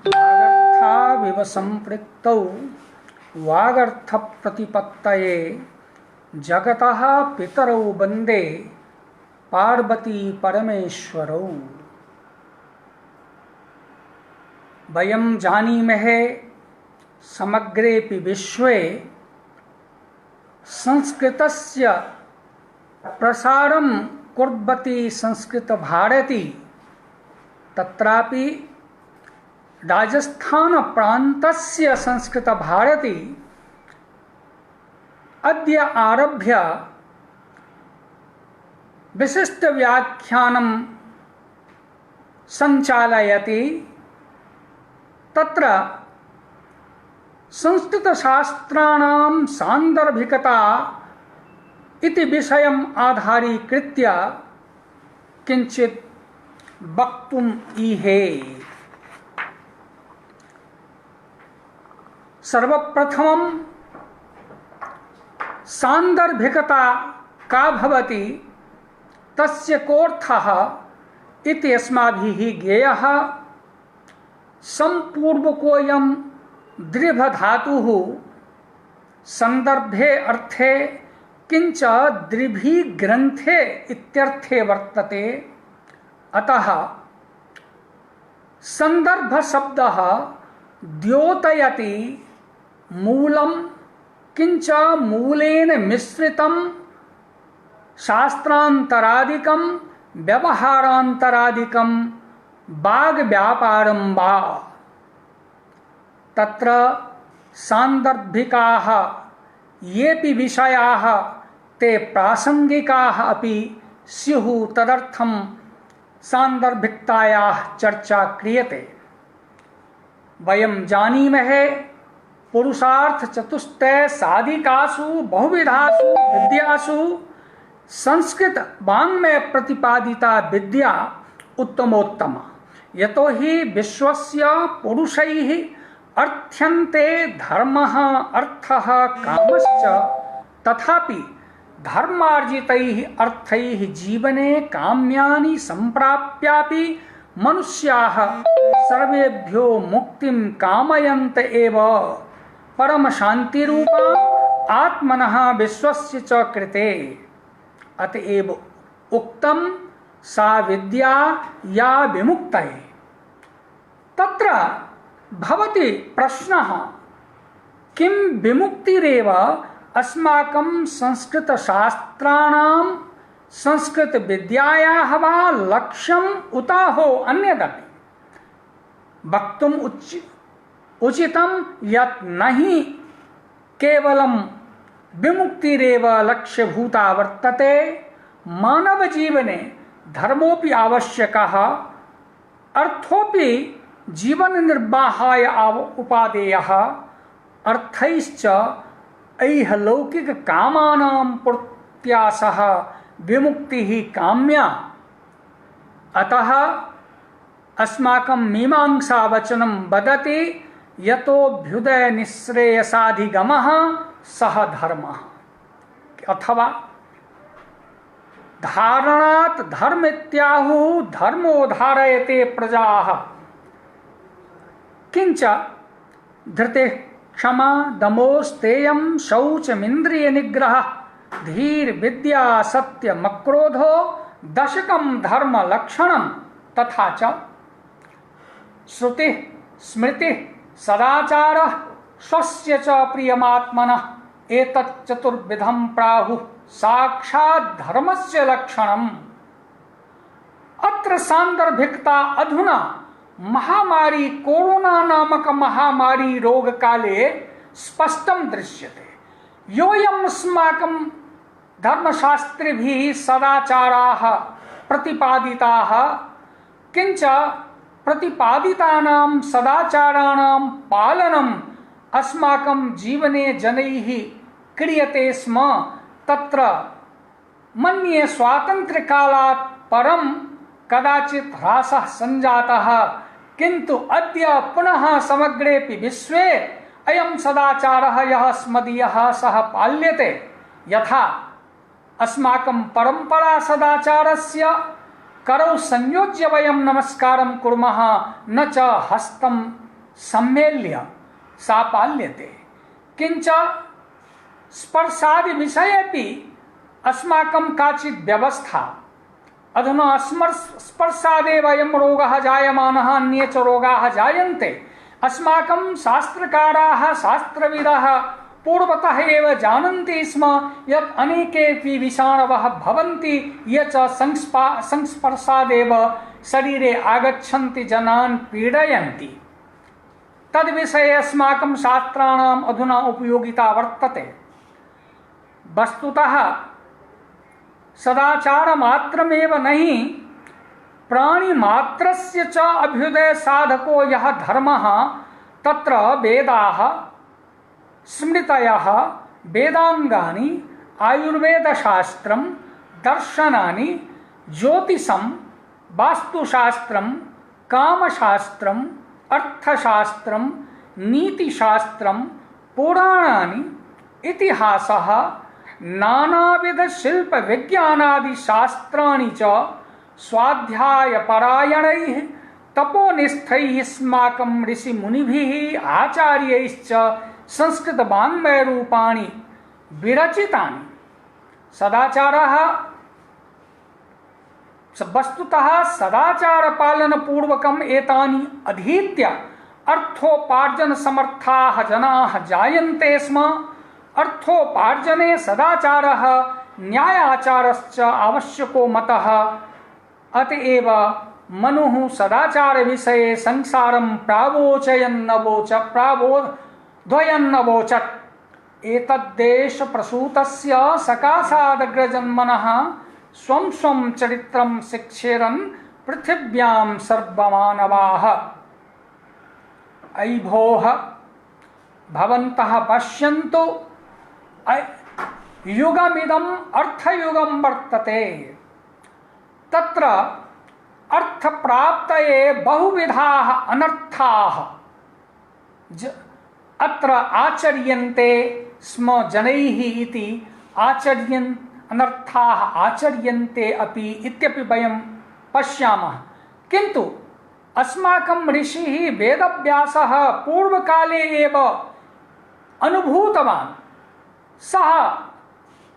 वागर्थाविव संपृक्तौ वागर्थ प्रतिपत्तये जगतः पितरौ वन्दे पार्वती परमेश्वरौ। वयं जानीमहे समग्रेऽपि विश्वे संस्कृतस्य प्रसारं कुर्वती संस्कृतभारती, तत्रापि राजस्थान प्रान्तस्य संस्कृतभारती अद्य आरभ्य विशिष्टव्याख्यानं सञ्चालयति। तत्र संस्कृतशास्त्राणां सान्दर्भिकता इति विषयम् आधारीकृत्य किञ्चित् वक्तुम् ईहे। सर्वप्रथमं सान्दर्भिकता का भवति, तस्य कोऽर्थः इति अस्माभिः ज्ञेयः। सम्पूर्वकोऽयं दृभधातुः सन्दर्भे अर्थे किंच दृभिग्रन्थे इत्यर्थे वर्तते। अतः संदर्भ शब्दः द्योतयति मूलं किंच मूलेन मिश्रितं शास्त्रान्तरादिकं व्यवहारान्तरादिकं वाग्व्यापारं वा। तत्र सान्दर्भिकाः येऽपि विषयाः ते प्रासंगिकाः अपि स्युः, तदर्थं सान्दर्भिकतायाः चर्चा क्रियते। वयं जानीमहे पुरुषार्थ चतुष्टय साधिकासु बहुविधासु विद्यासु संस्कृत वाङ्मय प्रतिपादिता विद्या उत्तमोत्तमा। यतो हि विश्वस्य पुरुषैः अर्थ्यन्ते धर्मः अर्थः कामश्च, तथापि धर्मार्जितैः अर्थैः जीवने काम्यानि सम्प्राप्यापि मनुष्याः सर्वेभ्यो मुक्तिं कामयन्त एव। परम शान्तिरूपा आत्मनः विश्वस्य च कृते। अतएव उक्तं सा विद्या या विमुक्तये। तत्र भवति प्रश्नः, किं विमुक्तिरेव अस्माकं संस्कृतशास्त्राणां संस्कृतविद्यायाः वा लक्ष्यम् उताहो अन्यदपि? वक्तुम् उचितं यत् नहि केवलं विमुक्तिरेव लक्ष्यभूता वर्तते। मानवजीवने धर्मोऽपि आवश्यकः, अर्थोऽपि जीवननिर्वाहाय उपादेयः। अर्थैश्च ऐहलौकिककामानां पूर्त्या सह विमुक्तिः काम्या। अतः अस्माकं मीमांसावचनं वदति, यतोऽभ्युदयनिःश्रेयसाधिगमः सः धर्मः। अथवा धारणात् धर्म इत्याहुः धर्मो धारयते प्रजाः। किंच धृतिः क्षमा दमोस्तेयं शौचमिन्द्रिय निग्रहः धीर विद्या सत्यम अक्रोधो दशकं धर्म लक्षणं। तथा च श्रुति स्मृति सदाचारः स्वस्य च प्रियमात्मनः एतत् चतुर्विधं प्राहुः साक्षात् धर्मस्य लक्षणम्। अत्र सान्दर्भिकता अधुना महामारी कोरोना नामक महामारी रोग काले स्पष्टं दृश्यते। योऽयम् अस्माकं धर्मशास्त्रिभिः सदाचाराः प्रतिपादिताः, किंच प्रतिपादितानां सदाचाराणां पालनम् अस्माकं जीवने जनैः क्रियते स्म। तत्र मन्ये स्वातन्त्र्यकालात् परं कदाचित् ह्रासः सञ्जातः, किन्तु अद्य पुनः समग्रेऽपि विश्वे अयं सदाचारः यः स्मदीयः सः पाल्यते। यथा अस्माकं परम्परा सदाचारस्य करौ संयोज्य वयं नमस्कारं कुर्मः न च हस्तं सम्मेल्य सापाल्यते। किंच स्पर्शादि विषयेपि अस्माकं काचित् व्यवस्था। अधुना स्पर्शादेव अयं रोगः जायमानः, अन्ये च रोगाः जायन्ते। अस्माकं शास्त्रकाराः शास्त्रविदः पूर्वतः एव जानन्ति स्म यत् अनेकेऽपि विषाणवः भवन्ति ये च संस्पर्शादेव शरीरे आगच्छन्ति, जनान् पीडयन्ति। तद्विषये अस्माकं शास्त्राणाम् अधुना उपयोगिता वर्तते। वस्तुतः सदाचारमात्रमेव नहि प्राणिमात्रस्य च अभ्युदय साधको यः धर्मः तत्र वेदाः स्मृतयः वेदांगानि आयुर्वेदशास्त्रं दर्शनानि ज्योतिषं वास्तुशास्त्रं कामशास्त्रं अर्थशास्त्रं नीतिशास्त्रं पुराणानि इतिहासः नानाविध शिल्प विज्ञानादि शास्त्राणि च स्वाध्यायपरायणैः तपोनिष्ठैः अस्माकं ऋषिमुनिभिः आचार्यैश्च संस्कृत वाङ्मय रूपाणि विरचितानि। सदाचारः वस्तुतः सदाचार पालन पूर्वकम् एतानि अधीत्य अर्थोपार्जन समर्थाः जनाः जायन्ते स्म। अर्थोपार्जने सदाचारः न्यायाचारश्च आवश्यको मतः। अतएव मनुः सदाचार विषये संसारं प्रावोचयन्नवोचत्। एतद्देश प्रसूतस्य सकाशादग्रजन्मनः स्वं स्वं चरित्रं शिक्षेरन् पृथिव्यां सर्वमानवाः। अयि भोः भवन्तः पश्यन्तु, युगमिदम् अर्थयुगं वर्तते। तत्र अर्थप्राप्तये बहुविधाः अनर्थाः अत्र आचर्यन्ते स्म जनैः इति अनर्थाः आचर्यन्ते अपि इत्यपि वयं पश्यामः। किन्तु अस्माकं ऋषिः वेदव्यासः पूर्वकाले एव अनुभूतवान्। सः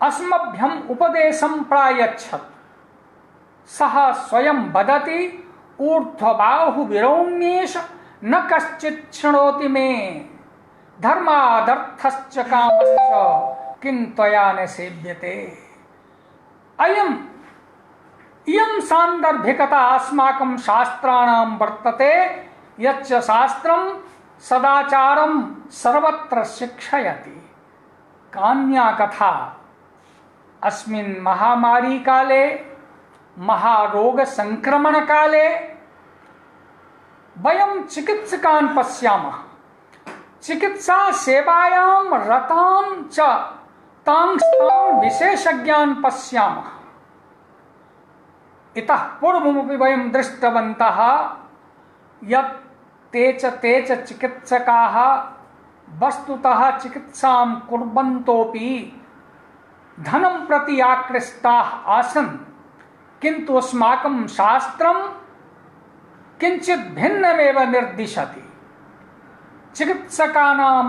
अस्मभ्यम् उपदेशं प्रायच्छत्। सः स्वयं वदति, ऊर्ध्वबाहुविरौम्येष न कश्चित् शृणोति मे, धर्मादर्थश्च कामश्च किं त्वया न सेव्यते। इयं सान्दर्भिकता अस्माकं शास्त्राणां वर्तते, यच्च शास्त्रं सदाचारं सर्वत्र शिक्षयति। कान्या कथा। अस्मिन् महामारी काले, महारोग संक्रमण काले वयं चिकित्सकान् पश्यामः। चिकित्सा सेवायां रतान् च तान् विशेषज्ञान् पश्यामः। इतः पूर्वमपि वयं दृष्टवन्तः यत् ते च चिकित्सकाः वस्तुतः चिकित्सां कुर्वन्तोपि धनं प्रति आकृष्टाः आसन्। किन्तु अस्माकं शास्त्रं किञ्चित् भिन्नमेव निर्दिशति। चिकित्सकानां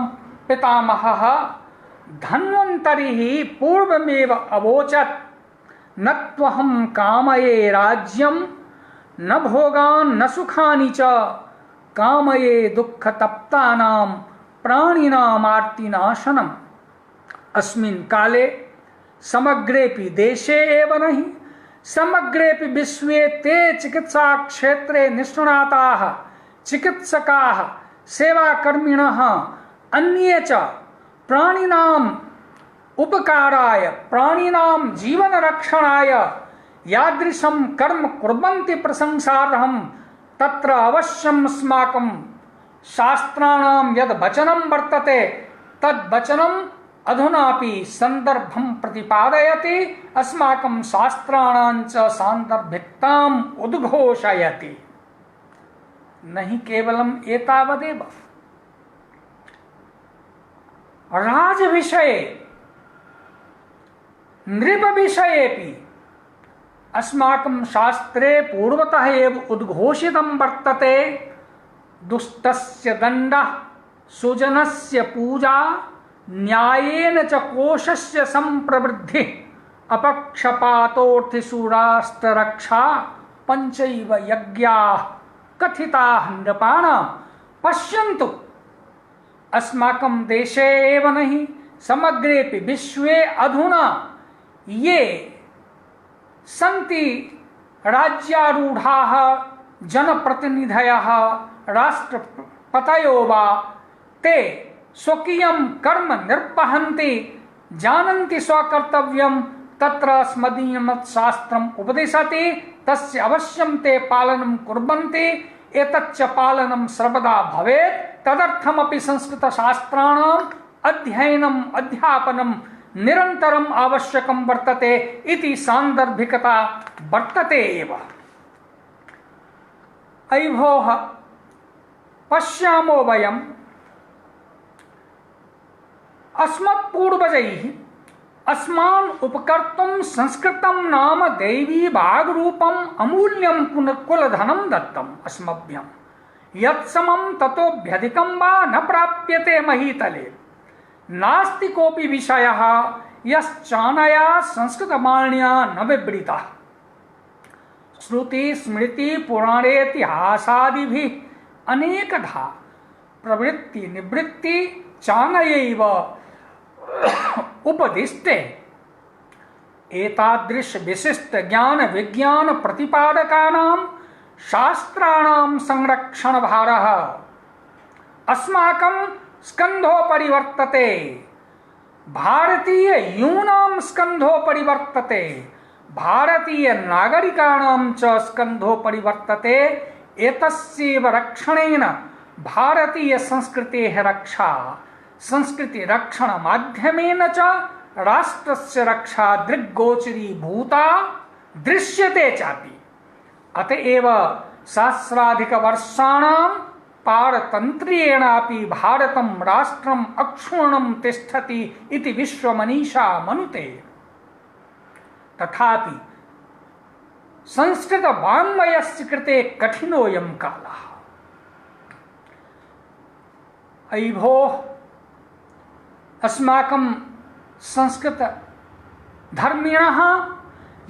पितामहः धन्वन्तरिः पूर्वमेव अवोचत्, न त्वहं कामये राज्यं न भोगान् न सुखानि च, कामये दुःखतप्तानां प्राणिनामार्तिनाशनम्। अस्मिन् काले समग्रेपि देशे एव नहि समग्रेपि विश्वे ते चिकित्सा क्षेत्रे निष्णाताः चिकित्सकाः सेवाकर्मिणः अन्ये च प्राणिनाम् उपकाराय प्राणिनां जीवनरक्षणाय यादृशं कर्म कुर्वन्ति प्रशंसार्हं। तत्र अवश्यम् अस्माकं शास्त्राणां यद् वचनं वर्तते तद् वचनम् अधुनापि सन्दर्भं प्रतिपादयति, अस्माकं शास्त्राणां च सान्दर्भिकताम् उद्घोषयति। नहि केवलम् एतावदेव, राजविषये नृपविषयेपि अस्माकं शास्त्रे पूर्वतः एव उद्घोषितं वर्तते दुष्टस्य दण्डः सुजनस्य पूजा न्यायेन च कोशस्य संप्रवृद्धिः अपक्षपातोऽर्थिशूरास्त्ररक्षा पंचैव यज्ञाः कथिताः नृपाण पश्यन्तु अस्माकं देशे एव नहीं समग्रेपि विश्वे अधुना ये सन्ति राज्यारूढ़ाः जनप्रतिनिधयः राष्ट्रपतयो वा ते स्वकीयं कर्म निर्वहन्ति जानन्ति स्वकर्तव्यं तत्र स्मदीयं शास्त्रम् उपदिशति तस्य अवश्यं ते पालनं कुर्वन्ति एतच्च पालनं सर्वदा भवेत् तदर्थमपि संस्कृतशास्त्राणाम् अध्ययनम् अध्यापनं निरन्तरम् आवश्यकं वर्तते इति सान्दर्भिकता वर्तते एव। अयि भोः पश्यामो वयम् अस्मत्पूर्वजैः अस्मान् उपकर्तुं संस्कृतं नाम दैवी भागरूपम् अमूल्यं कुलधनं दत्तम् अस्मभ्यं यत्समं ततोऽभ्यधिकं वा न प्राप्यते महीतले नास्ति कोऽपि विषयः यश्चानया संस्कृतवाण्या न विवृतः श्रुति स्मृति पुराणेतिहासादिभिः अनेकधा प्रवृत्ति निवृत्ति चानयैव उपदिष्टे एतादृश विशिष्ट ज्ञान विज्ञान प्रतिपादकानां शास्त्राणां संरक्षण भारः अस्माकं स्कन्धोपरि वर्तते भारतीय यूनां स्कन्धोपरि वर्तते भारतीय नागरिकाणां च स्कन्धोपरि वर्तते एतस्यैव रक्षणेन भारतीय संस्कृतेः रक्षा संस्कृति रक्षण माध्यमेन च राष्ट्रस्य रक्षा दृग्गोचरी भूता दृश्यते चापि अतएव सहस्राधिक वर्षाणां पारतन्त्र्येणापि भारतं राष्ट्रम् अक्षुण्णं तिष्ठति इति विश्वमनीषा मनुते तथापि संस्कृत वाङ्मयस्य कृते कठिनोऽयं कालः। अयि भोः अस्माकं संस्कृत धर्मिणः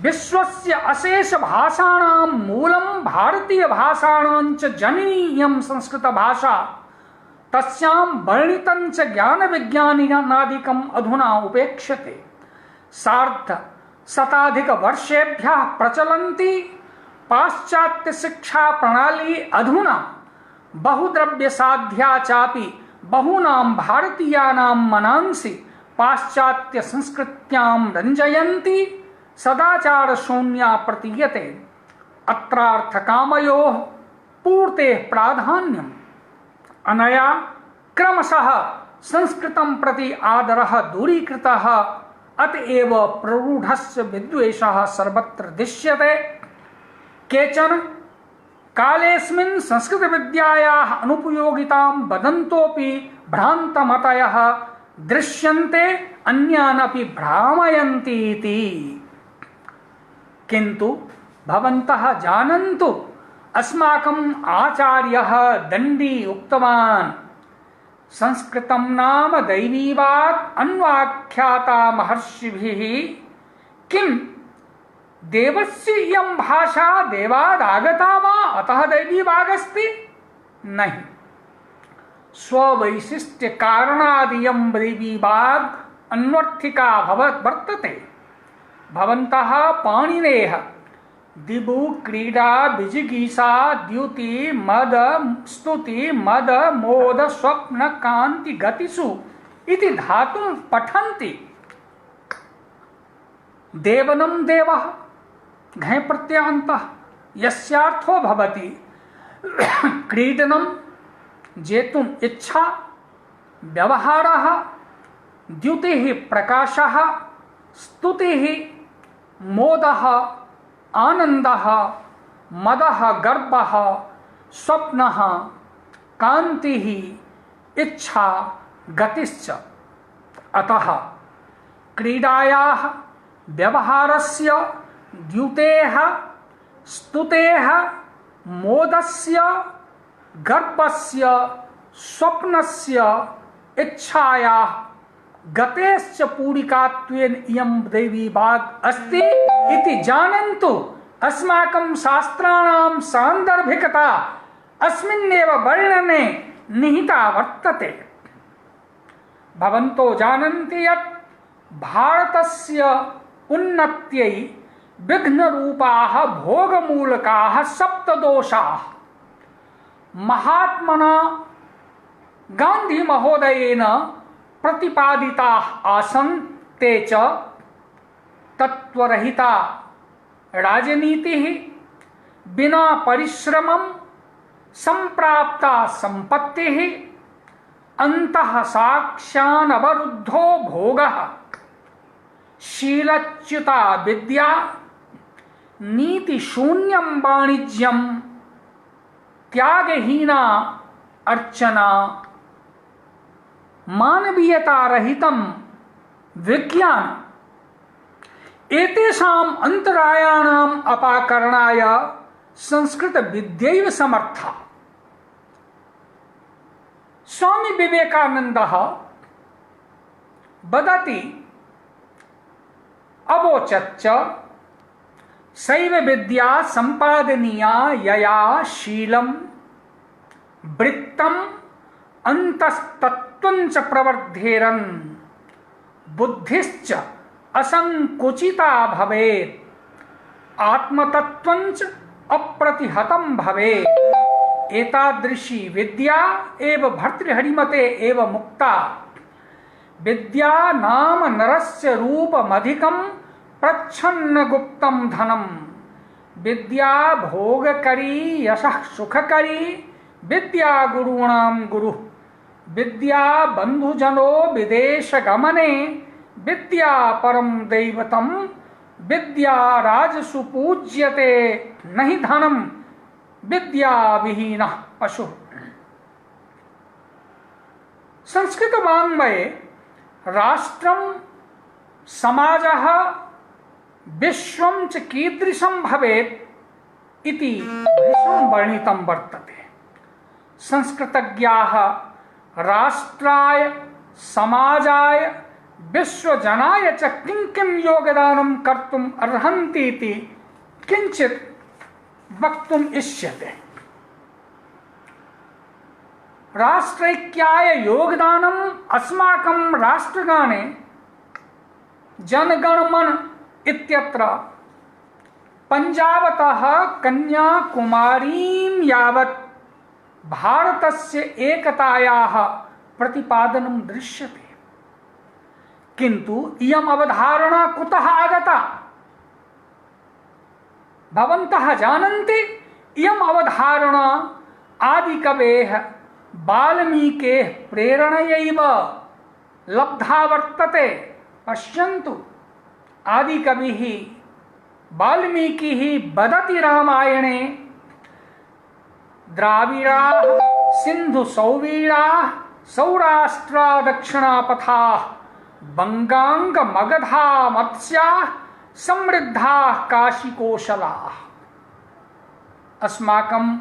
विश्वस्य अशेष भाषाणां मूलं भारतीय भाषाणां च जननीयं संस्कृत भाषा तस्यां वर्णितं च ज्ञान विज्ञानादिकम् अधुना उपेक्ष्यते सार्ध शताधिक वर्षेभ्यः प्रचलन्ती पाश्चात्य शिक्षा प्रणाली अधुना बहुद्रव्य साध्या चापि बहूनां भारतीयानां मनांसि पाश्चात्य संस्कृत्यां रञ्जयन्ति सदाचार शून्या प्रतीयते अत्रार्थकामयोः पूर्तेः प्राधान्यम् अनया क्रमशः संस्कृतं प्रति आदरः दूरीकृतः अतएव प्ररूढस्य विद्वेषः सर्वत्र दृश्यते केचन कालेऽस्मिन् संस्कृतविद्यायाः अनुपयोगितां वदन्तोऽपि भ्रान्तमतयः दृश्यन्ते अन्यान् अपि भ्रामयन्ति इति किन्तु भवन्तः जानन्तु अस्माकम् आचार्यः दण्डी उक्तवान् संस्कृतं नाम दैवीवाक् अन्वाख्याता महर्षिभिः किं देवस्य इयं भाषा देवादागता वा अतः दैवीवागस्ति नहीं स्ववैशिष्ट्य कारणादियं दैवीवाग् अन्वర్థिका वर्तते भवन्तः पाणिनेः दिबु क्रीडा विजिगीषा द्युति मद स्तुति मद मोद स्वप्न कांति गतिषु इति धातुं पठन्ति देवनं देवः घै प्रत्ययान्तः यस्यार्थो भवति क्रीडनं जेतुम् इच्छा व्यवहारः द्युतिः प्रकाशः स्तुतिः मोदः आनन्दः मदः गर्वः स्वप्नः कान्तिः इच्छा गतिश्च अतः क्रीडायाः व्यवहारस्य द्युतेः स्तुतेः मोदस्य गर्पस्य स्वप्नस्य इच्छायाः गतेश्च पूरिकात्वेन इयं देवी वाग् अस्ति इति जानन्तु अस्माकं शास्त्राणां सान्दर्भिकता अस्मिन्नेव वर्णने निहिता वर्तते। भवन्तो जानन्ति यत् भारतस्य उन्नत्यै विघ्नरूपाः भोगमूलकाः सप्तदोषाः महात्मना गान्धी महोदयेन प्रतिपादिताः आसन्। ते च तत्त्वरहिता राजनीतिः, बिना परिश्रमं संप्राप्ता संपत्तिः, अन्तः साक्ष्यानवरुद्धो भोगः, शीलच्युता विद्या, नीतिशून्यं वाणिज्यं, त्यागहीना अर्चना, मानवीयता रहितं विज्ञान एतेषाम् अंतरायाणाम् अपाकरणाय संस्कृत विद्यैव समर्था। स्वामी विवेकानन्दः वदति अवोचच्च सैव विद्या सम्पादनीया यया शीलं वृत्तम् अन्तस्तत्त्वञ्च प्रवर्धेरन् बुद्धिश्च असंकुचिता भवेत् आत्मतत्त्वञ्च अप्रतिहतं भवेत्। एतादृशी विद्या एव भर्तृहरिमते एव मुक्ता। विद्या नाम नरस्य रूपमधिकं प्रच्छन्न गुप्तं धनम्। विद्या भोगकरी यशः सुखकरी विद्या गुरूणां गुरुः। विद्या बंधुजनो विदेश गमने विद्या परम दैवतम। विद्या राजसु पूज्यते नहि धनम विद्या विहीनः पशु। संस्कृत वाङ्मये राष्ट्रं समाजः विश्वं च कीदृशं भवेत् इति भृशं वर्णितं वर्तते। संस्कृतज्ञाः राष्ट्राय समाजाय विश्वजनाय च किं किं योगदानं कर्तुम् अर्हन्ति इति किञ्चित् वक्तुम् इष्यते। राष्ट्रैक्याय योगदानम् अस्माकं राष्ट्रगाने जनगणमन इत्यत्र पञ्जाबतः कन्याकुमारीं यावत् भारतस्य एकतायाः प्रतिपादनं दृश्यते। किन्तु इयम् अवधारणा कुतः आगता? भवन्तः जानन्ति इयम् अवधारणा आदिकवेः वाल्मीकेः प्रेरणयैव लब्धा वर्तते। पश्यन्तु, आदिकविः वाल्मीकिः वदति रामायणे द्राविडाः सिन्धु सौवीराः सौराष्ट्रा दक्षिणापथाः बंगांग मगधा मत्स्याः समृद्धाः काशीकोशलाः। अस्माकं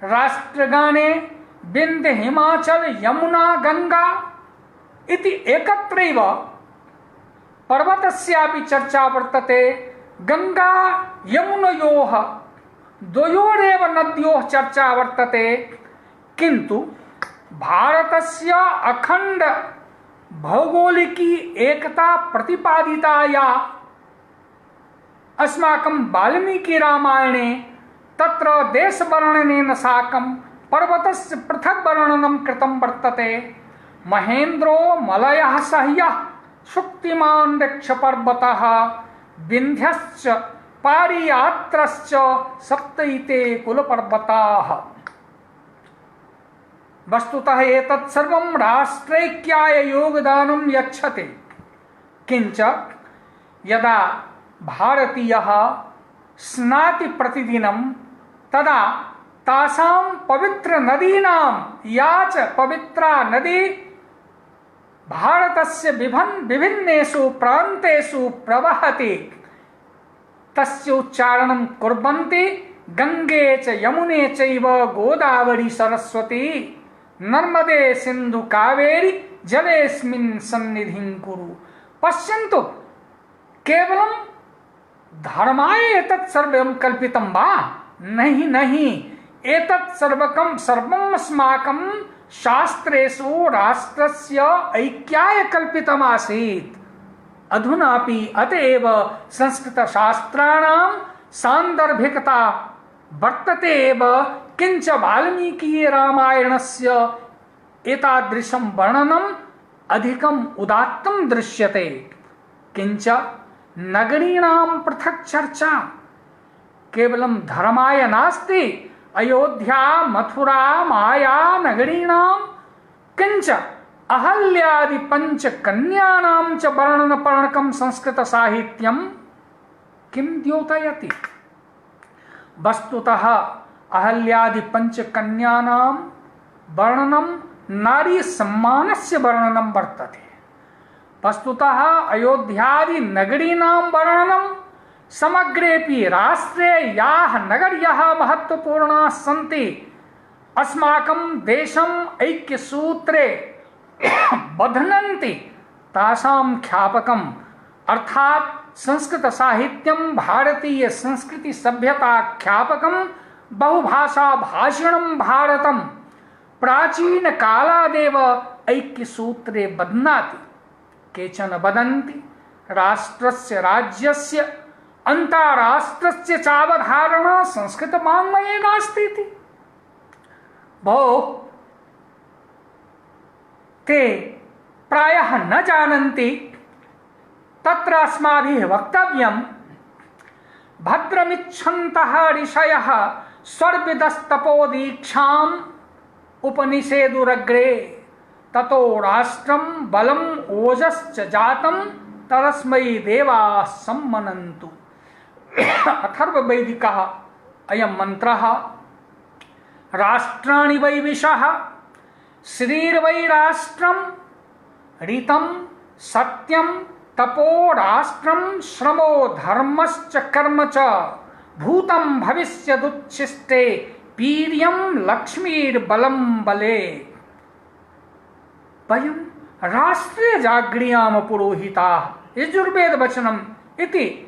राष्ट्रगाने विंध्य हिमाचल यमुना गंगा इति एकत्रैव पर्वतस्यापि चर्चा वर्तते। गंगा यमुनयोः द्वयोरेव नद्योः चर्चा वर्तते। किन्तु भारतस्य अखंड भौगोलिकी एकता प्रतिपादिताया अस्माकं वाल्मीकि रामायणे तत्र देशवर्णनेन साकं पर्वतस्य पृथक् वर्णनं कृतं वर्तते। महेन्द्रो मलयः सह्यः शुक्तिमान् दक्षपर्वतः विन्ध्यश्च पारियात्रश्च सप्तैते कुलपर्वताः। वस्तुतः एतत् सर्वं राष्ट्रैक्याय योगदानं यच्छति। किञ्च यदा भारतीयः स्नाति प्रतिदिनं तदा तासां पवित्र नदीनां या च पवित्रा नदी भारतस्य विभिन्नेषु प्रान्तेषु प्रवहति तस्य उच्चारणं कुर्वन्ति गंगे च यमुने चैव गोदावरी सरस्वती नर्मदे सिंधु कावेरी जलेस्मिन् सन्निधिं कुरु। पश्यन्तु, केवलं धर्माय एतत् सर्वं कल्पितं वा? नहीं नहीं, एतत् सर्वम् अस्माकं शास्त्रेषु राष्ट्रस्य ऐक्याय कल्पितमासीत्। अधुनापि अतएव संस्कृतशास्त्राणां सान्दर्भिकता वर्तते एव। किंच वाल्मीकि रामायणस्य एतादृशं वर्णनम् अधिकम् उदात्तं दृश्यते। किंच नगरीणां पृथक् चर्चा केवलं धर्माय नास्ति। अयोध्या मथुरा माया नगरीणां किंच अहल्यादि पंच कन्यानां च वर्णनपर्णकं संस्कृत साहित्यं किं द्योतयति? वस्तुतः अहल्यादि पंच कन्यानां वर्णनं नारी सम्मानस्य वर्णनं वर्तते। वस्तुतः अयोध्यादि नगरीणां वर्णनं समग्रेपि राष्ट्रे याः नगर्यः महत्वपूर्णाः सन्ति अस्माकं देशम् ऐक्यसूत्रे बध्नन्ति तासां ख्यापकम् अर्थात् संस्कृत साहित्यं भारतीय संस्कृति सभ्यता ख्यापकं बहुभाषा भाषिणं भारतं प्राचीन कालादेव ऐक्यसूत्रे बध्नाति। केचन वदन्ति राष्ट्रस्य राज्यस्य अन्ताराष्ट्रस्य चावधारणा संस्कृत वाङ्मये नास्ति इति। भोः, ते प्रायः न जानन्ति। तत्र अस्माभिः वक्तव्यं भद्रमिच्छन्तः ऋषयः स्वर्विदस्तपोदीक्षाम् उपनिषेदुरग्रे ततो राष्ट्रं बलम् ओजश्च जातं तस्मै देवाः सम्मनन्तु। अथर्ववैदिकः अयं मन्त्रः राष्ट्राणि वै विशः श्रीर्वै राष्ट्रं ऋतं सत्यं तपो राष्ट्रं श्रमो धर्मश्च कर्म च भूतं भविष्यदुच्छिष्टे वीर्यं लक्ष्मीर्बलं बले। वयं राष्ट्रे जागृयाम पुरोहिताः यजुर्वेद वचनम् इति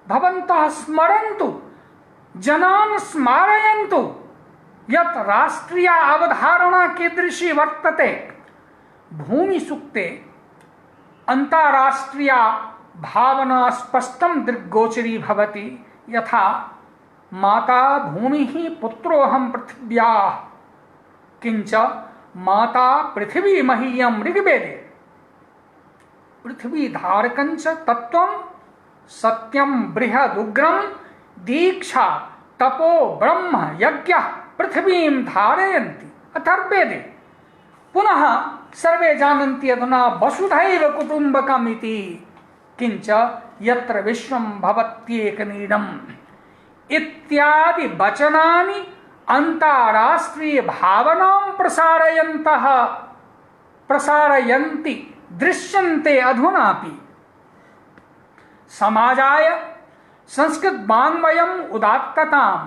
भवन्तः स्मरन्तु, जनान् स्मारयन्तु यत् राष्ट्रीय अवधारणा कीदृशी वर्तते। भूमि सूक्ते अन्ताराष्ट्रीय भावना स्पष्टं दृग्गोचरी भवति। यथा माता भूमिः पुत्रोऽहं पृथिव्याः किंच माता पृथिवी मह्यं ऋग्वेदे पृथ्वी धारकंच तत्त्वं सत्यं बृहदुग्रं दीक्षा तपो ब्रह्म यज्ञः पृथ्वीं धारयन्ति अथर्ववेदे। पुनः सर्वे जानन्ति अधुना वसुधैव कुटुम्बकम् इति। किंच यत्र विश्वं भवत्येकनीडम् इत्यादि वचनानि अन्ताराष्ट्रीय भावनां प्रसारयन्ति दृश्यन्ते अधुनापि। समाजाय संस्कृत वाङ्मयम् उदात्ततां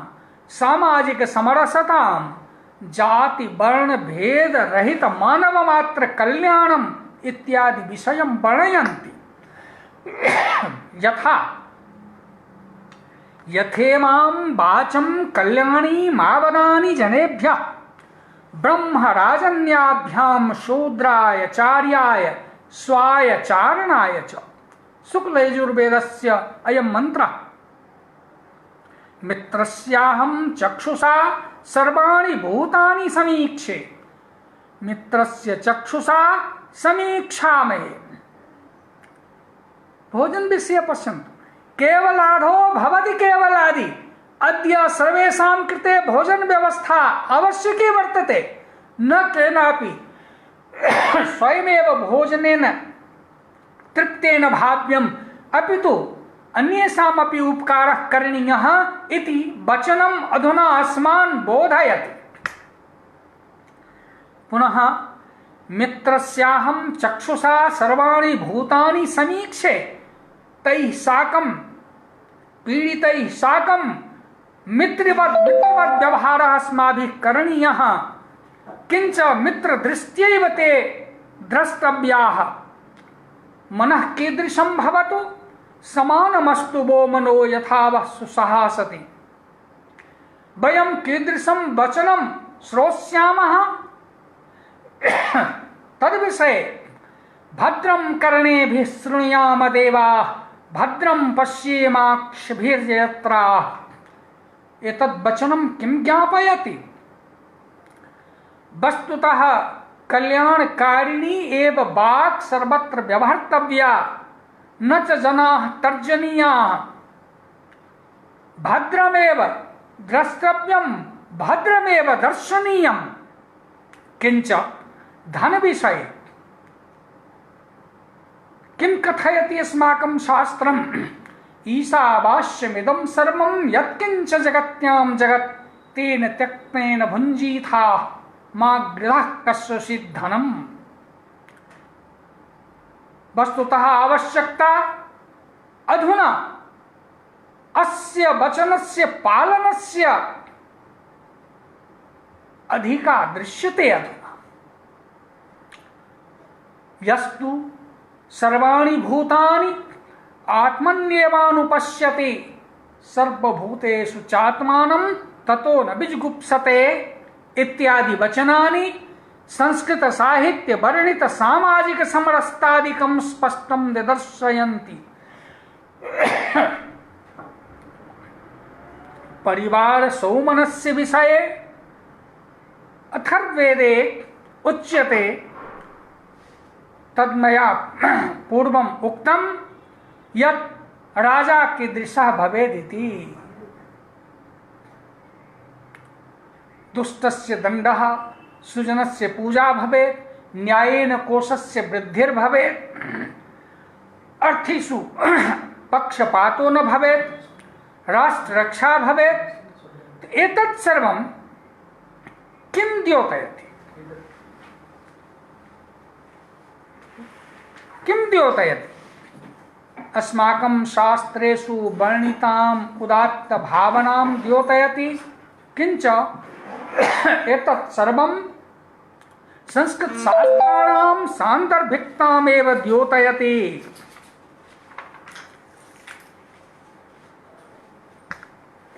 सामाजिक समरसतां जाति वर्ण भेद रहित मानव मात्र कल्याणम् इत्यादि विषयं वर्णयन्ति। यथा यथेमां वाचं कल्याणी मावदानि जनेभ्यः ब्रह्म राजन्याभ्यां शूद्राय चार्याय स्वाय चारणाय च। शुक्ल यजुर्वेदस्य अयं मंत्रः। मित्रस्याहं चक्षुषा सर्वाणि भूतानि समीक्षे मित्रस्य चक्षुषा समीक्षामहे। भोजन विषय पश्यन्तु। केवलाधो भवति केवलादि। अद्य सर्वेषां कृते भोजन व्यवस्था आवश्यकी वर्तते। न केनापि स्वयमेव भोजनेन तृप्तेन भाव्यम् अपितु अन्येषामपि उपकारः करणीयः इति वचनम् अधुना अस्मान् बोधयति। पुनः मित्रस्याहं चक्षुषा सर्वाणि भूतानि समीक्षे तैः साकं पीड़ितैः साकं मित्रवत् व्यवहारः अस्माभिः करणीयः। किंच मित्रदृष्ट्यैव ते द्रष्टव्याः। मनः कीदृशं भवतु समानमस्तु वो मनो यथा वः सुसहासति। वयं कीदृशं वचनं श्रोष्यामः तद्विषये भद्रं कर्णेभिः शृणुयाम देवाः भद्रं पश्येमाक्षभिर्यत्राः। एतद्वचनं किं ज्ञापयति? वस्तुतः कल्याणकारिणी एव वाक् सर्वत्र व्यवहर्तव्या, न च जनाः तर्जनीयाः। भद्रमेव द्रष्टव्यं भद्रमेव दर्शनीयं। किंच धन विषये किं कथयति अस्माकं शास्त्रम्? ईशावास्यमिदं सर्वं यत्किंच जगत्यां जगत् तेन त्यक्तेन भुञ्जीथा मा गृहः कस्यचित् धनम्। वस्तुतः आवश्यकता अधुना अस्य वचनस्य पालनस्य अधिका दृश्यते। अधुना यस्तु सर्वाणि भूतानि आत्मन्येवानुपश्यति सर्वभूतेषु चात्मानं ततो न विजुगुप्सते इत्यादि वचनानि संस्कृत साहित्य वर्णित सामाजिक समरसतादिकं स्पष्टं निदर्शयन्ति। परिवार सौमनस्य विषये अथर्ववेदे उच्यते तन्मया पूर्वम् उक्तं यत् राजा कीदृशः भवेदिति। दुष्टस्य दण्डः सुजनस्य पूजा भवेत् न्यायेन कोशस्य वृद्धिर्भवेत् अर्थेषु पक्षपातो न भवेत् राष्ट्ररक्षा भवेत्। एतत् सर्वं किं द्योतयति? किं द्योतयति? अस्माकं शास्त्रेषु वर्णिताम् उदात्त भावनां द्योतयति। किंच एतत् सर्वं संस्कृत शास्त्राणां सान्दर्भिकतामेव द्योतयति।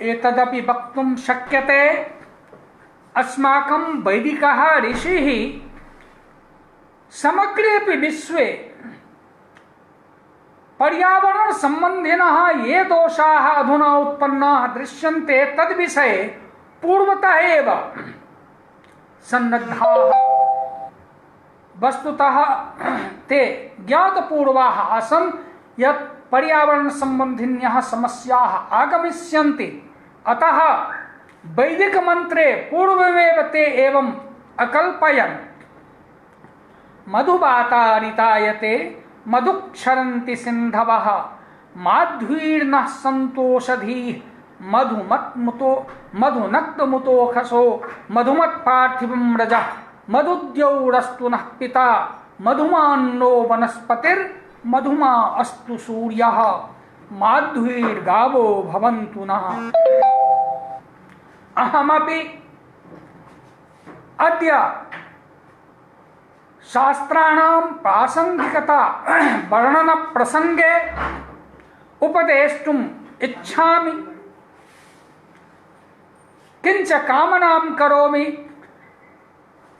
एतदपि वक्तुं शक्यते अस्माकं वैदिकः ऋषिः समग्रेऽपि विश्वे पर्यावरण संबंधिनः ये दोषाः अधुना उत्पन्नाः दृश्यन्ते तद्विषये पूर्वतः एव सन्नद्धाः। वस्तुतः ते ज्ञातपूर्वाः आसन् यत् पर्यावरण संबंधिन्यः समस्याः आगमिष्यन्ति। अतः वैदिक मंत्रे पूर्वमेव ते एवं अकल्पयन्। मधुवातारितायते मधुक्षरन्ति सिन्धवः माध्वीर्नः सन्तोषधीः मधुनक्तमुतोखसो मधुमत्पार्थिवं रजः मधुद्यौरस्तु नः पिता मधुमान्नो वनस्पतिर्मधुमा अस्तु सूर्यः माध्वीर्गावो भवन्तु नः। अहमपि अद्य शास्त्राणां प्रासंगिकता वर्णन प्रसंगे उपदेष्टुम् इच्छामि। किंच कामनां करोमि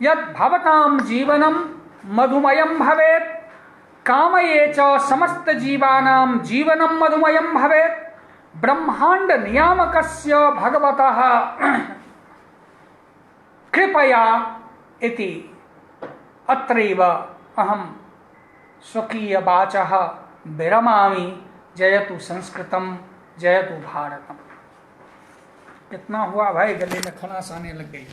यत् भवतां जीवनं मधुमयं भवेत्। कामये च समस्त जीवानां जीवनं मधुमयं भवेत्। ब्रह्मांड नियामकस्य भगवतः कृपया इति अत्रैव अहं स्वकीय वाचः विरमामि। जयतु संस्कृतम जयतु भारतम। कितना हुआ भाई? गले में खनास आने लग गई।